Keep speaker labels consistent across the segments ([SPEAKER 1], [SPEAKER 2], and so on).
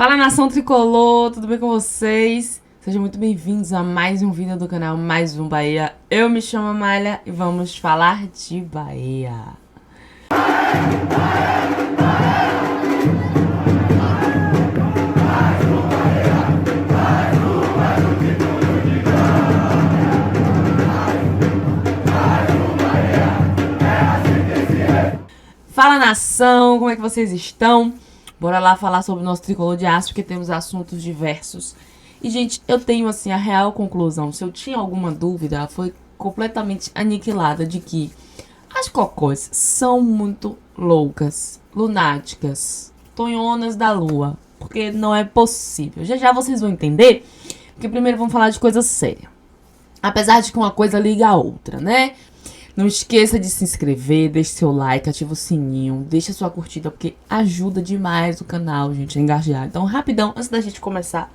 [SPEAKER 1] Fala, nação tricolor, tudo bem com vocês? Sejam muito bem-vindos a mais um vídeo do canal Mais Um Bahia. Eu me chamo Amália e vamos falar de Bahia. Fala, nação, como é que vocês estão? Bora lá falar sobre o nosso tricolor de aço, porque temos assuntos diversos. E, gente, eu tenho, assim, a real conclusão. Se eu tinha alguma dúvida, ela foi completamente aniquilada de que as cocós são muito loucas, lunáticas, tonhonas da lua. Porque não é possível. Já já vocês vão entender, porque primeiro vamos falar de coisa séria. Apesar de que uma coisa liga a outra, né? Não esqueça de se inscrever, deixe seu like, ativa o sininho, deixa sua curtida, porque ajuda demais o canal, gente, a engajar. Então, rapidão, antes da gente começar,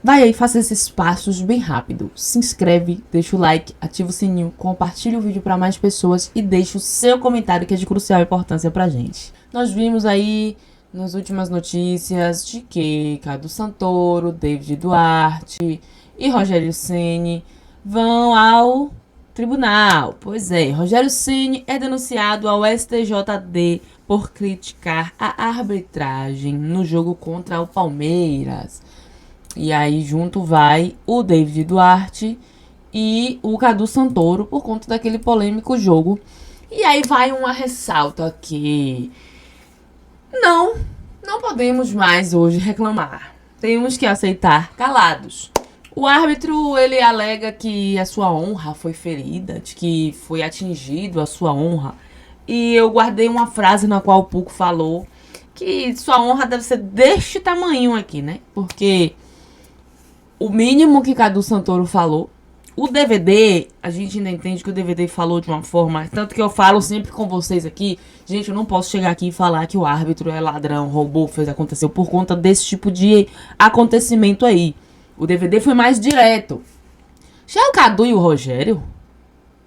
[SPEAKER 1] vai aí, faça esses passos bem rápido. Se inscreve, deixa o like, ativa o sininho, compartilha o vídeo para mais pessoas e deixa o seu comentário, que é de crucial importância pra gente. Nós vimos aí nas últimas notícias de que Cadu Santoro, David Duarte e Rogério Ceni vão ao tribunal. Pois é, Rogério Ceni é denunciado ao STJD por criticar a arbitragem no jogo contra o Palmeiras. E aí junto vai o David Duarte e o Cadu Santoro por conta daquele polêmico jogo. E aí vai uma ressalta aqui. Não podemos mais hoje reclamar. Temos que aceitar calados. O árbitro, ele alega que a sua honra foi ferida, de que foi atingido a sua honra. E eu guardei uma frase na qual o Puco falou que sua honra deve ser deste tamanho aqui, né? Porque o mínimo que Cadu Santoro falou, o DVD, a gente ainda entende que o DVD falou de uma forma, tanto que eu falo sempre com vocês aqui, gente, eu não posso chegar aqui e falar que o árbitro é ladrão, roubou, aconteceu por conta desse tipo de acontecimento aí. O DVD foi mais direto. Já o Cadu e o Rogério,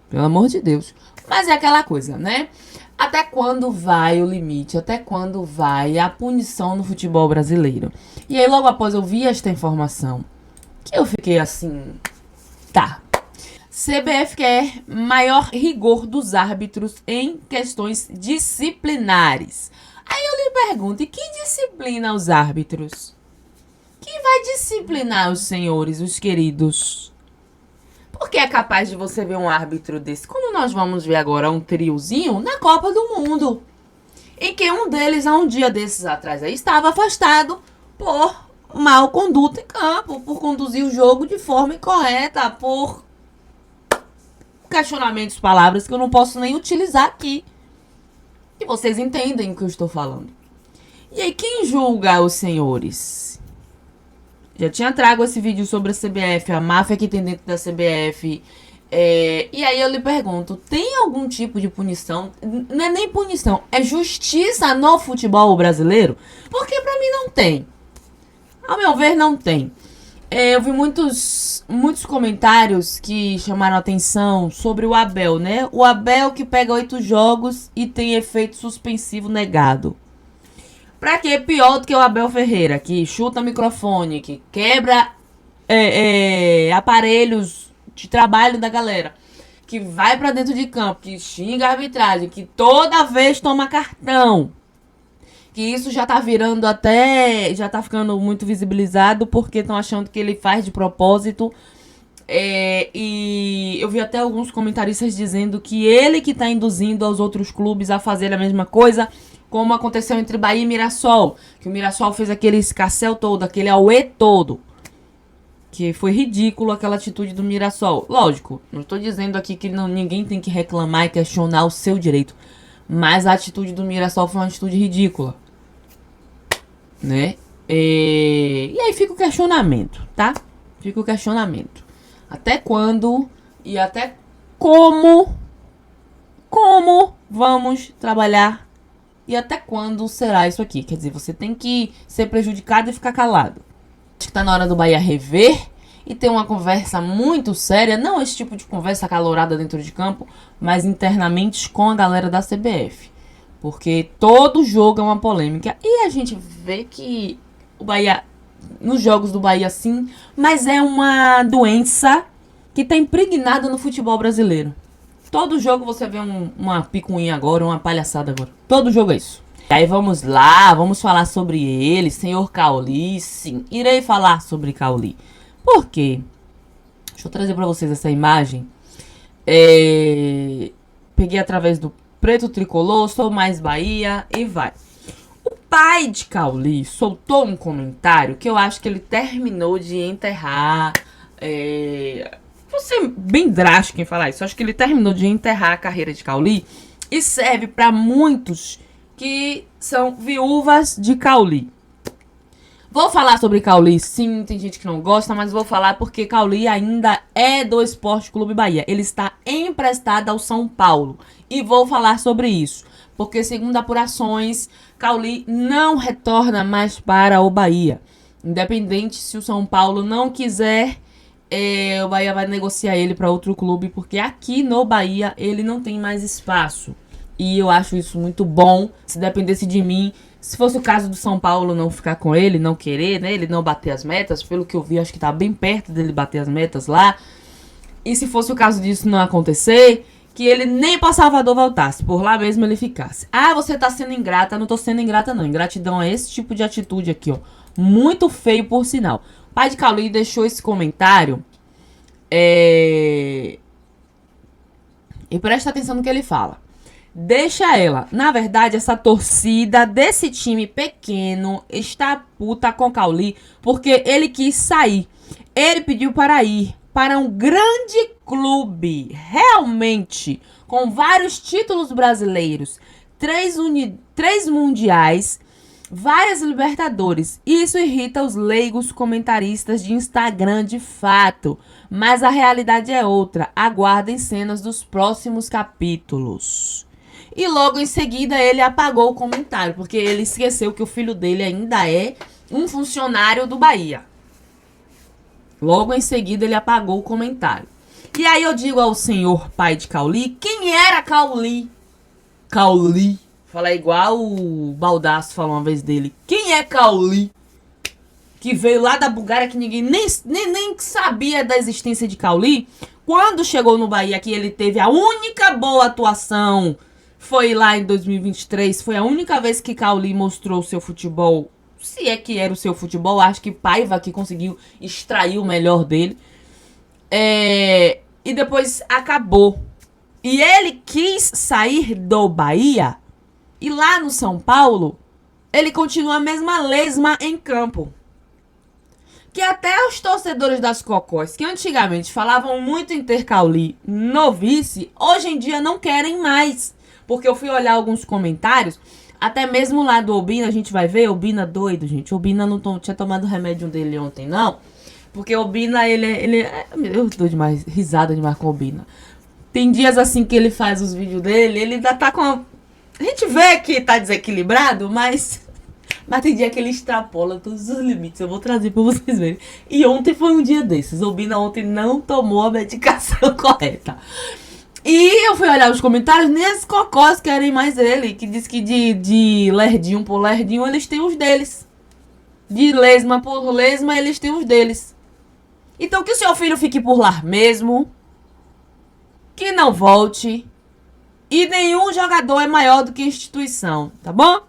[SPEAKER 1] pelo amor de Deus. Mas é aquela coisa, né? Até quando vai o limite? Até quando vai a punição no futebol brasileiro? E aí, logo após eu vi esta informação, que eu fiquei assim... Tá. CBF quer maior rigor dos árbitros em questões disciplinares. Aí eu lhe pergunto, e quem disciplina os árbitros? Quem vai disciplinar os senhores, os queridos? Porque é capaz de você ver um árbitro desse, como nós vamos ver agora um triozinho na Copa do Mundo, em que um deles, há um dia desses atrás, aí, estava afastado por mau conduta em campo, por conduzir o jogo de forma incorreta, por questionamentos, palavras que eu não posso nem utilizar aqui. E vocês entendem o que eu estou falando. E aí, quem julga os senhores? Já tinha trago esse vídeo sobre a CBF, a máfia que tem dentro da CBF. E aí eu lhe pergunto, tem algum tipo de punição? Não é nem punição, é justiça no futebol brasileiro? Porque pra mim não tem. Ao meu ver, não tem. Eu vi muitos comentários que chamaram a atenção sobre o Abel, né? O Abel que pega 8 jogos e tem efeito suspensivo negado. Pra quê? Pior do que o Abel Ferreira, que chuta microfone, que quebra aparelhos de trabalho da galera, que vai pra dentro de campo, que xinga a arbitragem, que toda vez toma cartão. Que isso já tá virando já tá ficando muito visibilizado, porque estão achando que ele faz de propósito. E eu vi até alguns comentaristas dizendo que ele que tá induzindo aos outros clubes a fazer a mesma coisa, como aconteceu entre Bahia e Mirassol, que o Mirassol fez aquele escarcéu todo, aquele auê todo, que foi ridículo aquela atitude do Mirassol. Lógico, não estou dizendo aqui que ninguém tem que reclamar e questionar o seu direito, mas a atitude do Mirassol foi uma atitude ridícula, né? E aí fica o questionamento, tá? Fica o questionamento. Até quando e até como vamos trabalhar? E até quando será isso aqui? Quer dizer, você tem que ser prejudicado e ficar calado. Acho que tá na hora do Bahia rever e ter uma conversa muito séria. Não esse tipo de conversa acalorada dentro de campo, mas internamente com a galera da CBF. Porque todo jogo é uma polêmica. E a gente vê que o Bahia, nos jogos do Bahia sim, mas é uma doença que tá impregnada no futebol brasileiro. Todo jogo você vê uma picuinha agora, uma palhaçada agora. Todo jogo é isso. E aí vamos lá, vamos falar sobre ele, senhor Cauli. Sim, irei falar sobre Cauli. Por quê? Deixa eu trazer pra vocês essa imagem. Peguei através do Preto Tricolor, Sou Mais Bahia e vai. O pai de Cauli soltou um comentário que eu acho que ele terminou de enterrar. Vou ser bem drástico em falar isso. Eu acho que ele terminou de enterrar a carreira de Cauli e serve para muitos que são viúvas de Cauli. Vou falar sobre Cauli, sim, tem gente que não gosta, mas vou falar porque Cauli ainda é do Esporte Clube Bahia. Ele está emprestado ao São Paulo. E vou falar sobre isso, porque segundo apurações, Cauli não retorna mais para o Bahia. Independente se o São Paulo não quiser, o Bahia vai negociar ele para outro clube, porque aqui no Bahia ele não tem mais espaço. E eu acho isso muito bom. Se dependesse de mim, se fosse o caso do São Paulo não ficar com ele, não querer, né, ele não bater as metas, pelo que eu vi, acho que tá bem perto dele bater as metas lá. E se fosse o caso disso não acontecer, que ele nem pra Salvador voltasse, por lá mesmo ele ficasse. Ah, você tá sendo ingrata. Não tô sendo ingrata não. Ingratidão é esse tipo de atitude aqui, ó. Muito feio, por sinal. O pai de Cauli deixou esse comentário. E presta atenção no que ele fala. Deixa ela. Na verdade, essa torcida desse time pequeno está puta com Cauli porque ele quis sair. Ele pediu para ir para um grande clube, realmente, com vários títulos brasileiros, 3 mundiais, várias Libertadores. Isso irrita os leigos comentaristas de Instagram de fato, mas a realidade é outra. Aguardem cenas dos próximos capítulos. E logo em seguida ele apagou o comentário, porque ele esqueceu que o filho dele ainda é um funcionário do Bahia. Logo em seguida ele apagou o comentário. E aí eu digo ao senhor pai de Cauli, quem era Cauli? Cauli. Fala igual o Baldasso falou uma vez dele. Quem é Cauli? Que veio lá da Bulgária, que ninguém nem sabia da existência de Cauli. Quando chegou no Bahia, que ele teve a única boa atuação, foi lá em 2023. Foi a única vez que Cauli mostrou o seu futebol. Se é que era o seu futebol, acho que Paiva que conseguiu extrair o melhor dele. E depois acabou. E ele quis sair do Bahia. E lá no São Paulo, ele continua a mesma lesma em campo. Que até os torcedores das Cocós, que antigamente falavam muito em ter Cauli no vice, hoje em dia não querem mais. Porque eu fui olhar alguns comentários, até mesmo lá do Obina, a gente vai ver, Obina doido, gente. Obina não tinha tomado o remédio dele ontem, não. Porque Obina, eu dou demais, risada demais com Obina. Tem dias assim que ele faz os vídeos dele, ele ainda tá com a gente vê que tá desequilibrado, mas tem dia que ele extrapola todos os limites. Eu vou trazer pra vocês verem. E ontem foi um dia desses. Obina ontem não tomou a medicação correta. E eu fui olhar os comentários, nem as cocós querem mais ele. Que diz que de lerdinho por lerdinho, eles têm os deles. De lesma por lesma, eles têm os deles. Então que o seu filho fique por lá mesmo. Que não volte. E nenhum jogador é maior do que a instituição, tá bom?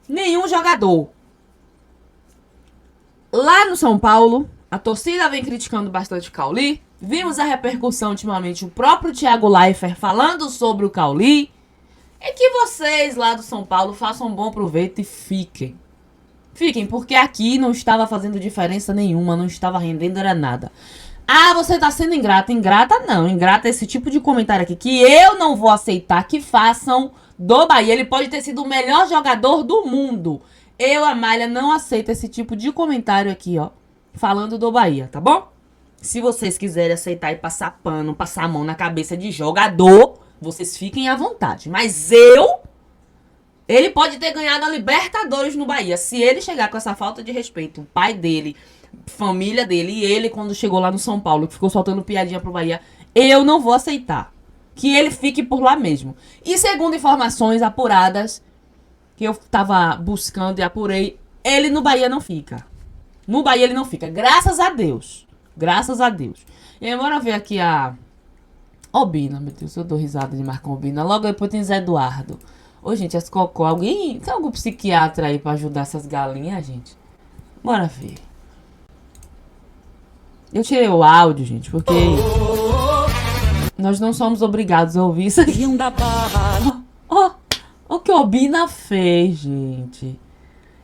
[SPEAKER 1] Nenhum jogador. Lá no São Paulo, a torcida vem criticando bastante o Cauli. Vimos a repercussão ultimamente, o próprio Thiago Leifert falando sobre o Cauli. É que vocês lá do São Paulo façam um bom proveito e fiquem. Fiquem, porque aqui não estava fazendo diferença nenhuma, não estava rendendo, era nada. Ah, você tá sendo ingrata. Ingrata não, ingrata é esse tipo de comentário aqui que eu não vou aceitar que façam do Bahia. Ele pode ter sido o melhor jogador do mundo. Eu, Amália, não aceito esse tipo de comentário aqui, ó, falando do Bahia, tá bom? Se vocês quiserem aceitar e passar pano, passar a mão na cabeça de jogador, vocês fiquem à vontade. Mas ele pode ter ganhado a Libertadores no Bahia. Se ele chegar com essa falta de respeito, o pai dele, família dele e ele, quando chegou lá no São Paulo, que ficou soltando piadinha pro Bahia, eu não vou aceitar que ele fique por lá mesmo. E segundo informações apuradas, que eu tava buscando e apurei, Ele no Bahia não fica. No Bahia ele não fica. Graças a Deus. Graças a Deus. E aí, bora ver aqui a Obina. Meu Deus, eu dou risada de marcar Obina. Logo depois tem Zé Eduardo. Ô, gente, as cocô. Alguém... Tem algum psiquiatra aí pra ajudar essas galinhas, gente? Bora ver. Eu tirei o áudio, gente, porque... Nós não somos obrigados a ouvir isso aqui. Ó, o que o Obina fez, gente.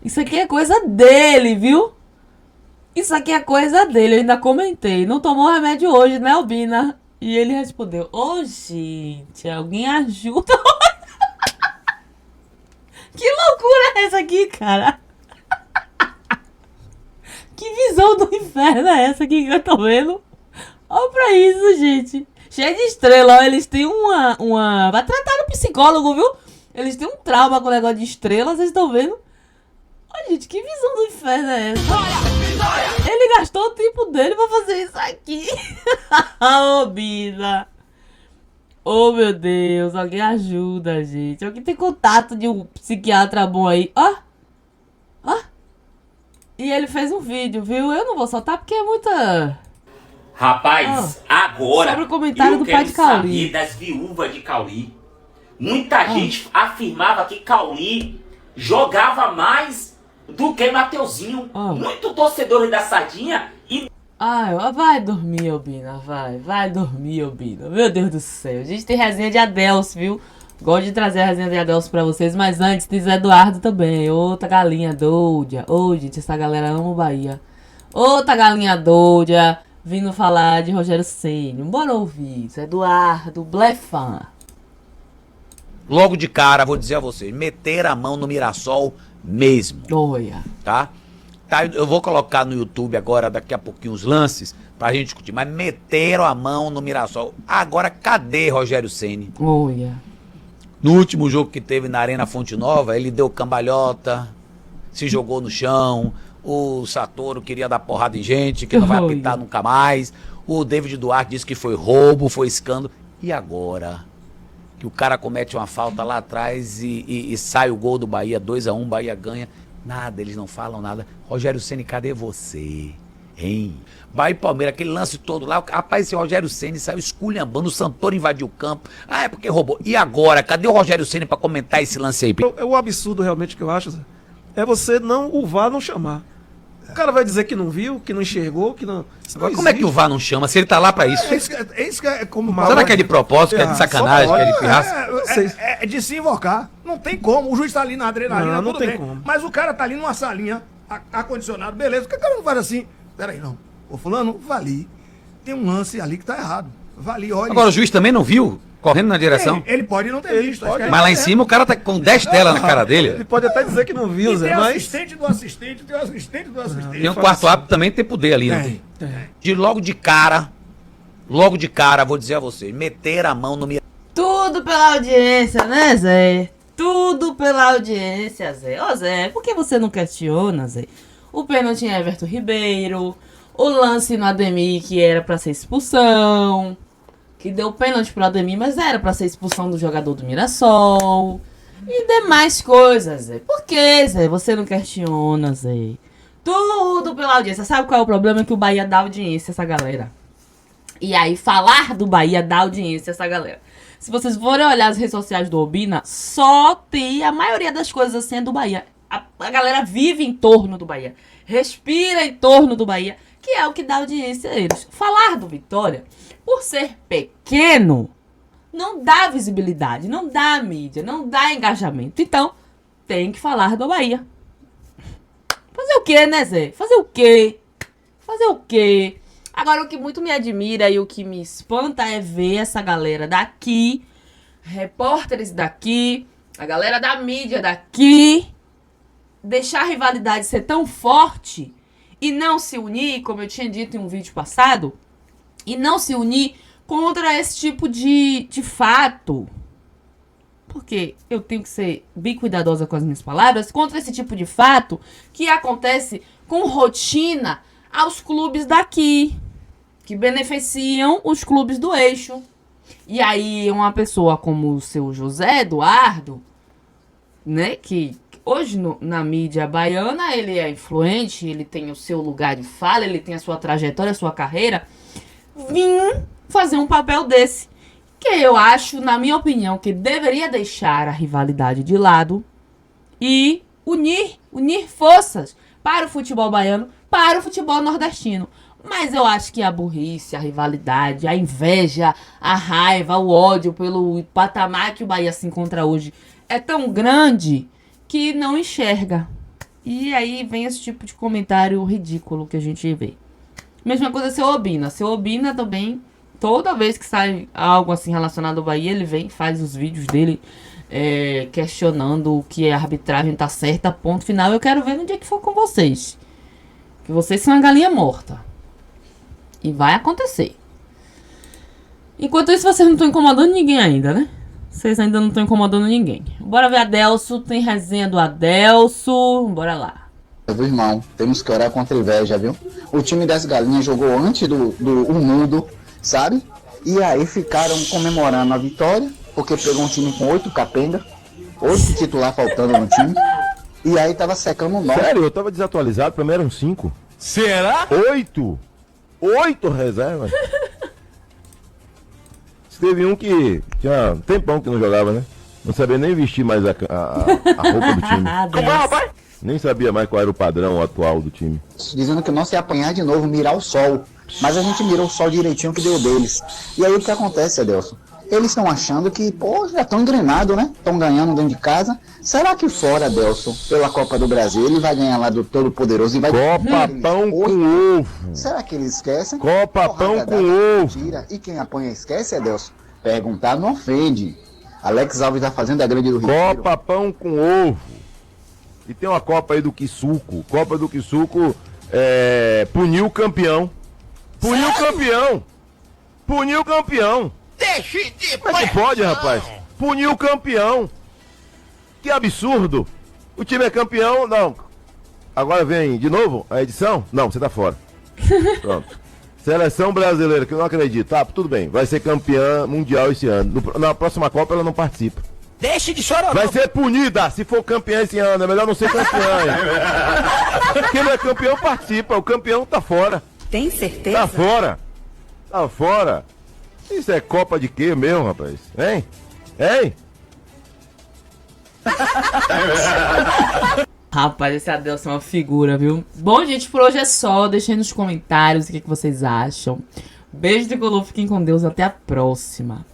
[SPEAKER 1] Isso aqui é coisa dele, viu? Isso aqui é coisa dele, eu ainda comentei. Não tomou remédio hoje, né, Obina? E ele respondeu, ô, gente, alguém ajuda. Que loucura é essa aqui, cara? Que visão do inferno é essa aqui que eu tô vendo? Olha pra isso, gente. Cheio de estrela, ó. Eles têm uma... Vai tratar no psicólogo, viu? Eles têm um trauma com o negócio de estrela, vocês estão vendo? Olha, gente, que visão do inferno é essa? Ele gastou o tempo dele pra fazer isso aqui. Ô, Bina. Oh, meu Deus. Alguém ajuda, gente. Alguém tem contato de um psiquiatra bom aí. Ó. Ó. E ele fez um vídeo, viu? Eu não vou soltar porque é muita...
[SPEAKER 2] Rapaz, agora
[SPEAKER 1] sobre o comentário
[SPEAKER 2] eu
[SPEAKER 1] do
[SPEAKER 2] quero
[SPEAKER 1] pai de Cauli.
[SPEAKER 2] saber das viúvas de Cauli. Muita gente afirmava que Cauli jogava mais do que Mateuzinho. Muito torcedores da Sardinha e...
[SPEAKER 1] Ai, vai dormir, Obina, vai dormir, Obina. Meu Deus do céu, a gente tem resenha de Adelso, viu? Gosto de trazer a resenha de Adelso pra vocês, mas antes tem Zé Eduardo também, outra galinha doida. Ô, gente, essa galera ama o Bahia. Outra galinha doida, vindo falar de Rogério Ceni. Bora ouvir, Zé Eduardo, blefan.
[SPEAKER 3] Logo de cara, vou dizer a vocês, meter a mão no Mirassol mesmo,
[SPEAKER 1] Olha.
[SPEAKER 3] tá? Eu vou colocar no YouTube agora, daqui a pouquinho, os lances pra gente discutir. Mas meteram a mão no Mirassol. Agora, cadê Rogério Ceni?
[SPEAKER 1] Olha.
[SPEAKER 3] No último jogo que teve na Arena Fonte Nova, ele deu cambalhota, se jogou no chão. O Satoru queria dar porrada em gente, que não vai apitar nunca mais. O David Duarte disse que foi roubo, foi escândalo. E agora? Que o cara comete uma falta lá atrás e sai o gol do Bahia, 2-1, Bahia ganha. Nada, eles não falam nada. Rogério Ceni, cadê você? Hein? Bahia e Palmeiras, aquele lance todo lá. Rapaz, esse Rogério Ceni saiu esculhambando, o Santoro invadiu o campo. Ah, é porque roubou. E agora? Cadê o Rogério Ceni pra comentar esse lance aí?
[SPEAKER 4] É o absurdo realmente que eu acho, Zé, é você não, o VAR não chamar. O cara vai dizer que não viu, que não enxergou, que não...
[SPEAKER 3] Agora, como é que o VAR não chama? Se ele tá lá pra isso.
[SPEAKER 5] É isso que é como...
[SPEAKER 3] Será que é de propósito, que é de sacanagem, que é de pirraça?
[SPEAKER 5] É de se invocar. Não tem como. O juiz tá ali na adrenalina,
[SPEAKER 4] Não
[SPEAKER 5] tudo
[SPEAKER 4] tem
[SPEAKER 5] bem.
[SPEAKER 4] como.
[SPEAKER 5] Mas o cara tá ali numa salinha, ar-condicionado, beleza. Por que o cara não faz assim? Peraí, não. Ô, fulano, vali. Tem um lance ali que tá errado. Vali, olha.
[SPEAKER 3] Agora, o juiz também não viu? Correndo na direção?
[SPEAKER 5] Ele pode não ter visto.
[SPEAKER 4] pode.
[SPEAKER 3] Mas lá em cima o cara tá com 10 telas na cara
[SPEAKER 4] Ele
[SPEAKER 3] dele.
[SPEAKER 4] pode até dizer que não viu,
[SPEAKER 5] E
[SPEAKER 4] Zé,
[SPEAKER 5] tem o
[SPEAKER 4] mas...
[SPEAKER 5] assistente do assistente, tem o assistente do assistente.
[SPEAKER 3] Tem um quarto árbitro também tem poder ali, né? Logo de cara, vou dizer a vocês, meter a mão no...
[SPEAKER 1] Tudo pela audiência, né, Zé? Tudo pela audiência, Zé. Ô, Zé, por que você não questiona, Zé? O pênalti em Everton Ribeiro, o lance no Ademir que era pra ser expulsão, que deu pênalti pro Ademir, mas era pra ser expulsão do jogador do Mirassol, e demais coisas, Zé. Por que, Zé, você não questiona, Zé? Tudo pela audiência. Sabe qual é o problema? Que o Bahia dá audiência a essa galera. E aí, falar do Bahia dá audiência a essa galera. Se vocês forem olhar as redes sociais do Obina, só tem a maioria das coisas assim é do Bahia. A galera vive em torno do Bahia, respira em torno do Bahia, que é o que dá audiência a eles. Falar do Vitória, por ser pequeno, não dá visibilidade, não dá mídia, não dá engajamento. Então, tem que falar do Bahia. Fazer o quê, né, Zé? Fazer o quê? Fazer o quê? Agora, o que muito me admira e o que me espanta é ver essa galera daqui, repórteres daqui, a galera da mídia daqui, deixar a rivalidade ser tão forte e não se unir, como eu tinha dito em um vídeo passado, e não se unir contra esse tipo de fato. Porque eu tenho que ser bem cuidadosa com as minhas palavras, contra esse tipo de fato que acontece com rotina aos clubes daqui, que beneficiam os clubes do eixo. E aí uma pessoa como o seu José Eduardo, né, que hoje na mídia baiana, ele é influente, ele tem o seu lugar de fala, ele tem a sua trajetória, a sua carreira, vim fazer um papel desse, que eu acho, na minha opinião, que deveria deixar a rivalidade de lado e unir forças para o futebol baiano, para o futebol nordestino. Mas eu acho que a burrice, a rivalidade, a inveja, a raiva, o ódio pelo patamar que o Bahia se encontra hoje é tão grande que não enxerga. E aí vem esse tipo de comentário ridículo que a gente vê. Mesma coisa seu Obina. Seu Obina também, toda vez que sai algo assim relacionado ao Bahia, ele vem, faz os vídeos dele questionando o que a arbitragem tá certa, ponto final. Eu quero ver no dia que for com vocês. Que vocês são a galinha morta. E vai acontecer. Enquanto isso, vocês não estão incomodando ninguém ainda, né? Vocês ainda não estão incomodando ninguém. Bora ver Adelso. Tem resenha do Adelso. Bora lá.
[SPEAKER 6] Meu irmão, temos que orar contra a inveja, viu? O time das galinhas jogou antes do mundo, sabe? E aí ficaram comemorando a vitória, porque pegou um time com 8 capenga, 8 titular faltando no time. E aí tava secando o 9.
[SPEAKER 7] Sério, eu tava desatualizado, pra mim eram 5.
[SPEAKER 3] Será?
[SPEAKER 7] 8 reservas. Teve um que tinha um tempão que não jogava, né? Não sabia nem vestir mais a roupa do time. Nem sabia mais qual era o padrão atual do time.
[SPEAKER 6] Dizendo que nós ia apanhar de novo, mirar o sol. Mas a gente mirou o sol direitinho que deu deles. E aí o que acontece, Adelson? Eles estão achando que, já estão engrenados, né? Estão ganhando dentro de casa. Será que fora, Adelson, pela Copa do Brasil, ele vai ganhar lá do Todo-Poderoso e vai...
[SPEAKER 7] Copa Pão com Ovo.
[SPEAKER 6] Será que eles esquecem?
[SPEAKER 7] Copa Pão com Ovo.
[SPEAKER 6] Tira. E quem apanha esquece, Adelson? Perguntar não ofende. Alex Alves tá fazendo a grande do Rio.
[SPEAKER 7] Copa Pão com Ovo. E tem uma Copa aí do Quissuco. Copa do Quissuco puniu o campeão. Puniu o campeão. Puniu o campeão.
[SPEAKER 3] Deixe de
[SPEAKER 7] Como é que pode, rapaz? Puniu o campeão. Que absurdo. O time é campeão, não. Agora vem de novo a edição? Não, você tá fora. Pronto. Seleção brasileira, que eu não acredito. Tá, tudo bem. Vai ser campeã mundial esse ano. Na próxima Copa ela não participa.
[SPEAKER 3] Deixe de chorar.
[SPEAKER 7] Vai ser punida se for campeã esse ano. É melhor não ser campeã. Quem não é campeão participa. O campeão tá fora.
[SPEAKER 8] Tem certeza?
[SPEAKER 7] Tá fora. Tá fora. Isso é Copa de quê mesmo, rapaz? Hein? Hein?
[SPEAKER 1] Rapaz, esse Adelson é uma figura, viu? Bom, gente, por hoje é só. Deixem nos comentários o que vocês acham. Beijo de Tricolor, fiquem com Deus. Até a próxima.